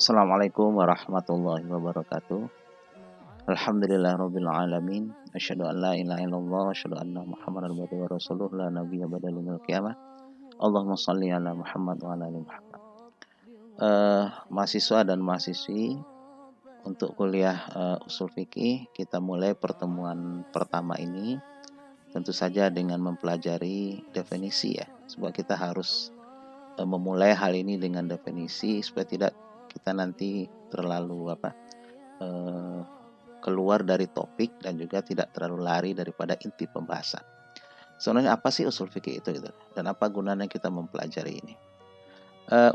Assalamualaikum warahmatullahi wabarakatuh. Alhamdulillahirabbil alamin. Asyhadu an la ilaha illallah wa asyhadu anna Muhammadar abduhu wa rasuluh la nabiyya ba'da yaumil qiyamah. Allahumma shalli ala Muhammad wa ala ali Muhammad. Mahasiswa dan mahasiswi untuk kuliah usul fikih, kita mulai pertemuan pertama ini tentu saja dengan mempelajari definisi ya. Sebab kita harus memulai hal ini dengan definisi supaya tidak kita nanti terlalu keluar dari topik dan juga tidak terlalu lari daripada inti pembahasan. Sebenarnya apa sih usul fikih itu dan apa gunanya kita mempelajari ini?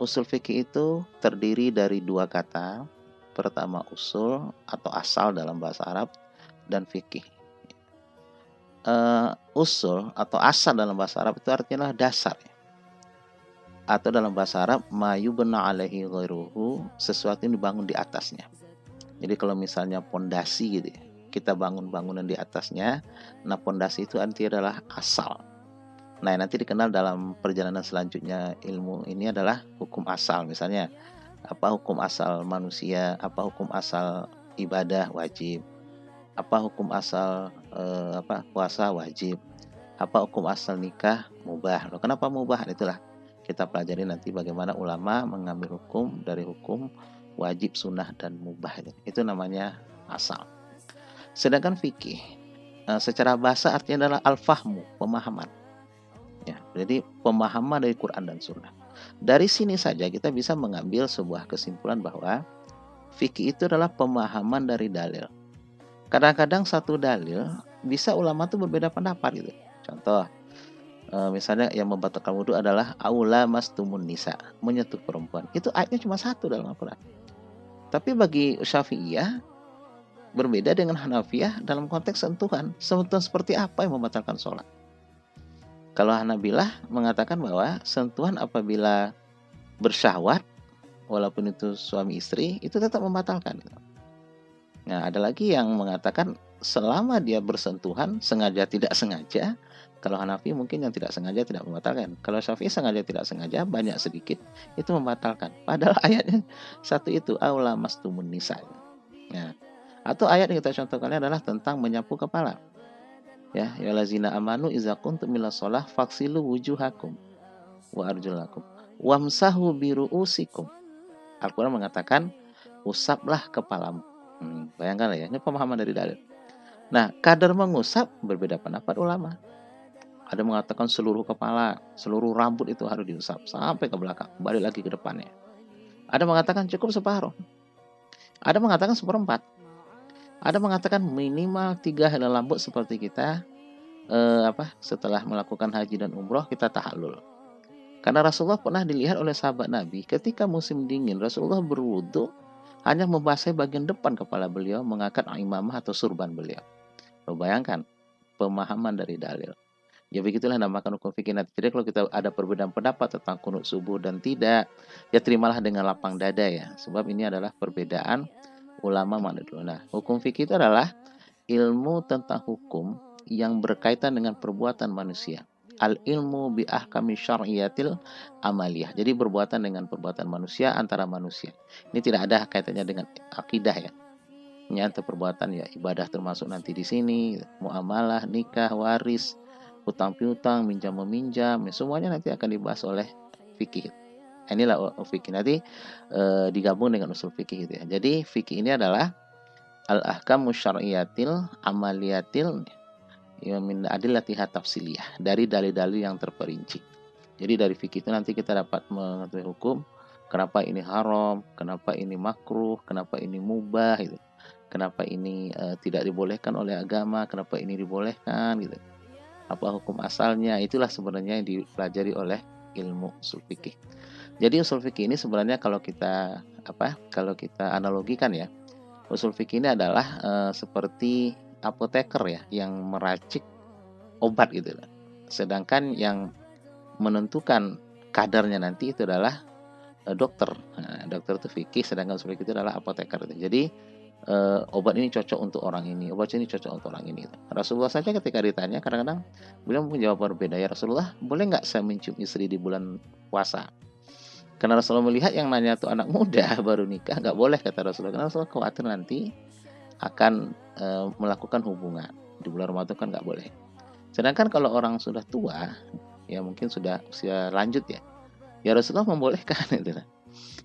Usul fikih itu terdiri dari dua kata. Pertama usul atau asal dalam bahasa Arab dan fikih. Usul atau asal dalam bahasa Arab itu artinya dasar ya. Atau dalam bahasa Arab mayubna alaihi ghairuhu, sesuatu yang dibangun di atasnya. Jadi kalau misalnya pondasi gitu ya, kita bangun bangunan di atasnya, nah pondasi itu artinya adalah asal. Nah nanti dikenal dalam perjalanan selanjutnya ilmu ini adalah hukum asal. Misalnya apa hukum asal manusia, apa hukum asal ibadah wajib, apa hukum asal puasa wajib, apa hukum asal nikah mubah. Loh, kenapa mubah? Itulah kita pelajari nanti bagaimana ulama mengambil hukum dari hukum wajib, sunnah, dan mubah. Itu namanya asal. Sedangkan fikih secara bahasa artinya adalah al-fahmu, pemahaman. Ya, jadi pemahaman dari Quran dan Sunnah. Dari sini saja kita bisa mengambil sebuah kesimpulan bahwa fikih itu adalah pemahaman dari dalil. Kadang-kadang satu dalil bisa ulama tuh berbeda pendapat gitu. Contoh, misalnya yang membatalkan wudhu adalah aula mastumun nisa, menyentuh perempuan. Itu ayatnya cuma satu dalam Al-Quran. Tapi bagi Syafi'iyah berbeda dengan Hanafiyah dalam konteks sentuhan. Sentuhan seperti apa yang membatalkan sholat? Kalau Hanabilah mengatakan bahwa sentuhan apabila bersyahwat, walaupun itu suami istri, itu tetap membatalkan. Nah, ada lagi yang mengatakan selama dia bersentuhan, sengaja tidak sengaja, kalau Hanafi mungkin yang tidak sengaja tidak membatalkan. Kalau Syafi'i sengaja tidak sengaja, banyak sedikit, itu membatalkan. Padahal ayatnya satu itu, aula mastumun nisa. Nah, atau ayat yang kita contohkan adalah tentang menyapu kepala. Ya, ya lazina amanu iza kuntum milas shalah faksilu wujuhakum wa arjulakum wamsahu biruusikum. Al-Qur'an mengatakan usaplah kepalamu. Bayangkan ya, ini pemahaman dari dalil. Nah, kadar mengusap berbeda pendapat ulama. Ada mengatakan seluruh kepala, seluruh rambut itu harus diusap sampai ke belakang, balik lagi ke depannya. Ada mengatakan cukup separuh. Ada mengatakan seperempat. Ada mengatakan minimal 3 helai rambut seperti kita setelah melakukan haji dan umroh kita tahallul. Karena Rasulullah pernah dilihat oleh sahabat Nabi ketika musim dingin Rasulullah berwudu hanya membasahi bagian depan kepala beliau, mengangkat imamah atau surban beliau. Lo bayangkan pemahaman dari dalil. Ya begitulah namakan hukum fikih. Jadi kalau kita ada perbedaan pendapat tentang kunut subuh dan tidak, ya terimalah dengan lapang dada ya. Sebab ini adalah perbedaan ulama manadul. Nah, hukum fikih itu adalah ilmu tentang hukum yang berkaitan dengan perbuatan manusia. Al-ilmu bi ahkami syar'iyatil amaliyah. Jadi perbuatan dengan perbuatan manusia antara manusia. Ini tidak ada kaitannya dengan akidah ya. Ini antara perbuatan ya ibadah termasuk nanti di sini, muamalah, nikah, waris, hutang piutang, minjam meminjam, ya, semuanya nanti akan dibahas oleh fikih. Inilah fikih nanti digabung dengan usul fikih gitu ya. Jadi fikih ini adalah al-ahkamu syar'iyatil amaliyatil ya min adillatiha tafsiliyah, dari dalil-dalil yang terperinci. Jadi dari fikih itu nanti kita dapat mengetahui hukum, kenapa ini haram, kenapa ini makruh, kenapa ini mubah gitu. Kenapa ini tidak dibolehkan oleh agama, kenapa ini dibolehkan gitu. Apa hukum asalnya? Itulah sebenarnya yang dipelajari oleh ilmu usul fikih. Jadi usul fikih ini sebenarnya kalau kita analogikan ya, usul fikih ini adalah seperti apoteker ya yang meracik obat gitu. Sedangkan yang menentukan kadarnya nanti itu adalah dokter. Nah, dokter itu fikih, sedangkan usul fikih itu adalah apoteker. Jadi obat ini cocok untuk orang ini, obat ini cocok untuk orang ini. Rasulullah saja ketika ditanya kadang-kadang beliau menjawab berbeda. Ya Rasulullah, boleh nggak saya mencium istri di bulan puasa? Karena Rasulullah melihat yang nanya tuh anak muda baru nikah, nggak boleh kata Rasulullah. Karena Rasulullah khawatir nanti akan melakukan hubungan di bulan Ramadan kan nggak boleh. Sedangkan kalau orang sudah tua, ya mungkin sudah usia lanjut ya, ya Rasulullah membolehkan itu.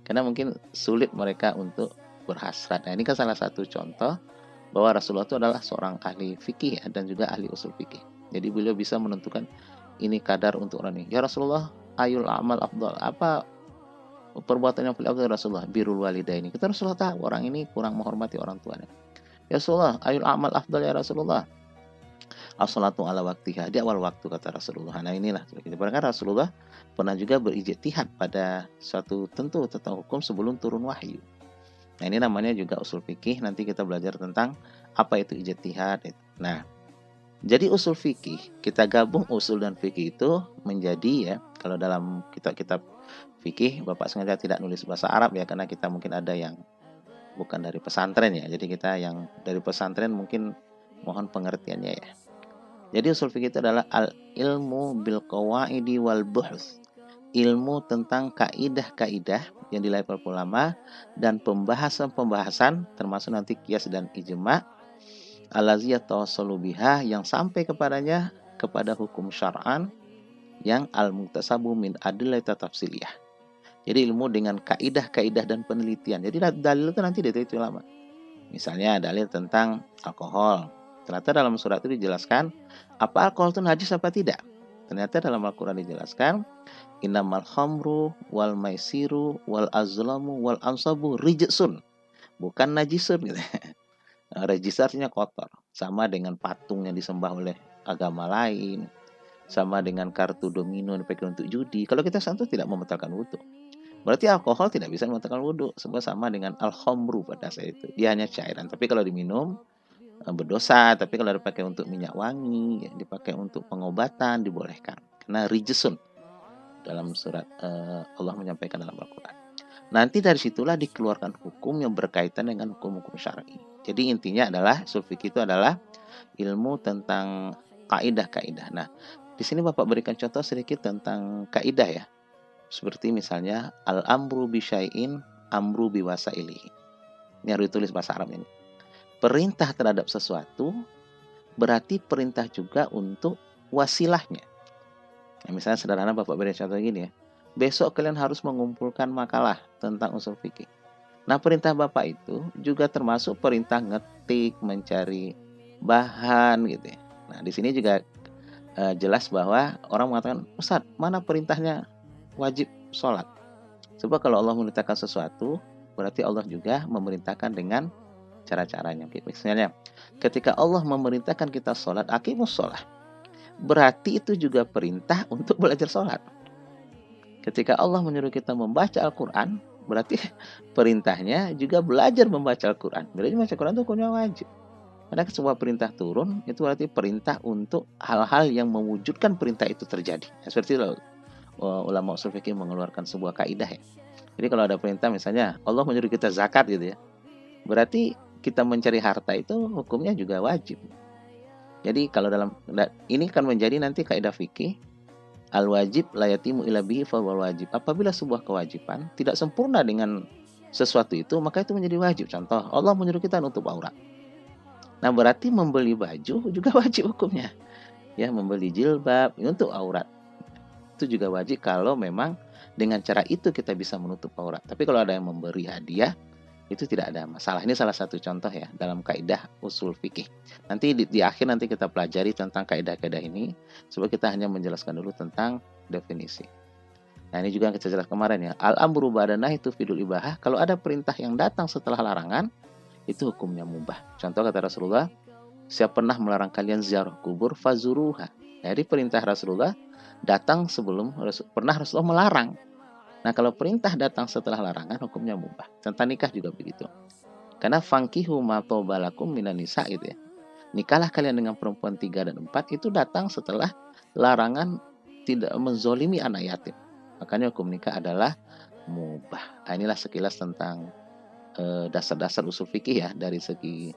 Karena mungkin sulit mereka untuk berhasrat. Nah ini kan salah satu contoh bahwa Rasulullah itu adalah seorang ahli fikih ya, dan juga ahli usul fikih. Jadi beliau bisa menentukan ini kadar untuk orang ini. Ya Rasulullah, ayul amal afdal, apa perbuatan yang paling afdal Rasulullah? Birrul walidaini. Kita Rasulullah tahu orang ini kurang menghormati orang tuanya. Ya Rasulullah, ayul amal afdal ya Rasulullah. As-salatu ala waktiha, di awal waktu kata Rasulullah. Nah inilah kan Rasulullah pernah juga berijtihad pada suatu tentu tentang hukum sebelum turun wahyu. Nah ini namanya juga usul fikih. Nanti kita belajar tentang apa itu ijtihad. Nah jadi usul fikih, kita gabung usul dan fikih itu menjadi ya, kalau dalam kitab-kitab fikih Bapak sengaja tidak nulis bahasa Arab ya, karena kita mungkin ada yang bukan dari pesantren ya. Jadi kita yang dari pesantren mungkin mohon pengertiannya ya. Jadi usul fikih itu adalah al-ilmu bil qawaidi wal buhts. Ilmu tentang kaidah-kaidah yang di level ulama dan pembahasan-pembahasan termasuk nanti qiyas dan ijma' alaziyah tawassalu biha yang sampai kepadanya kepada hukum syar'an yang al-muktasabu min adillati tafsiliyah. Jadi ilmu dengan kaidah-kaidah dan penelitian. Jadi dalil itu nanti diteliti ulama. Misalnya dalil tentang alkohol. Ternyata dalam surat itu dijelaskan apa alkohol itu najis apa tidak. Ternyata dalam Al-Quran dijelaskan innamal khamru wal maisiru wal azlamu wal ansabu rijsun, bukan najisun gitu. Rijis artinya kotor, sama dengan patung yang disembah oleh agama lain, sama dengan kartu domino yang dipakai untuk judi. Kalau kita santu tidak membatalkan wudhu. Berarti alkohol tidak bisa membatalkan wudhu, sebab sama dengan al-khamru pada saat itu. Dia hanya cairan, tapi kalau diminum berdosa. Tapi kalau dipakai untuk minyak wangi, dipakai untuk pengobatan, dibolehkan. Karena rijsun dalam surat Allah menyampaikan dalam Al-Quran. Nanti dari situlah dikeluarkan hukum yang berkaitan dengan hukum-hukum syar'i. Jadi intinya adalah usul fikih itu adalah ilmu tentang kaidah-kaidah. Nah, di sini Bapak berikan contoh sedikit tentang kaidah ya. Seperti misalnya al-amru bi syai'in amru bi wasailihi. Ini harus ditulis bahasa Arab ini. Perintah terhadap sesuatu berarti perintah juga untuk wasilahnya. Nah, misalnya sederhana Bapak beri contoh gini ya. Besok kalian harus mengumpulkan makalah tentang usul fikih. Nah, perintah Bapak itu juga termasuk perintah ngetik, mencari bahan gitu ya. Nah, di sini juga jelas bahwa orang mengatakan, Ustaz, mana perintahnya wajib sholat? Sebab kalau Allah memerintahkan sesuatu, berarti Allah juga memerintahkan dengan cara-caranya. Misalnya, ketika Allah memerintahkan kita sholat, aqimus sholat, berarti itu juga perintah untuk belajar sholat. Ketika Allah menyuruh kita membaca Al-Quran, berarti perintahnya juga belajar membaca Al-Quran. Berarti membaca Al-Quran itu hukumnya wajib. Karena sebuah perintah turun, itu berarti perintah untuk hal-hal yang mewujudkan perintah itu terjadi. Ya, seperti itu ulama usul fikih mengeluarkan sebuah kaidah ya. Jadi kalau ada perintah misalnya Allah menyuruh kita zakat gitu ya, berarti kita mencari harta itu hukumnya juga wajib. Jadi kalau dalam ini kan menjadi nanti kaidah fikih al-wajib la yatimu illa bihi fa wajib. Apabila sebuah kewajiban tidak sempurna dengan sesuatu itu, maka itu menjadi wajib. Contoh, Allah menyuruh kita nutup aurat. Nah, berarti membeli baju juga wajib hukumnya. Ya, membeli jilbab untuk aurat. Itu juga wajib kalau memang dengan cara itu kita bisa menutup aurat. Tapi kalau ada yang memberi hadiah, itu tidak ada masalah. Ini salah satu contoh ya dalam kaidah usul fikih. Nanti di akhir nanti kita pelajari tentang kaidah-kaidah ini, sebab kita hanya menjelaskan dulu tentang definisi. Nah, ini juga yang kita jelaskan kemarin ya. Al-amru ba'da nahy tufidul ibahah. Kalau ada perintah yang datang setelah larangan, itu hukumnya mubah. Contoh kata Rasulullah, siapa pernah melarang kalian ziarah kubur, fazuruha. Jadi perintah Rasulullah datang sebelum pernah Rasulullah melarang. Nah, kalau perintah datang setelah larangan, hukumnya mubah. Tentang nikah juga begitu. Karena fankihu ma tobalakum minan nisa itu ya. Nikahlah kalian dengan perempuan 3 dan 4 itu datang setelah larangan tidak menzolimi anak yatim. Makanya hukum nikah adalah mubah. Nah, inilah sekilas tentang dasar-dasar usul fikih ya, dari segi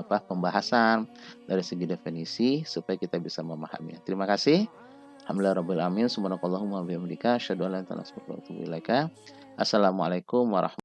pembahasan, dari segi definisi, supaya kita bisa memahaminya. Terima kasih. Alhamdulillahirabbil alamin. Subhanakallahumma wa bihamdika asyhadu an la ilaha illa anta astaghfiruka wa atubu ilaika. Assalamualaikum warahmatullahi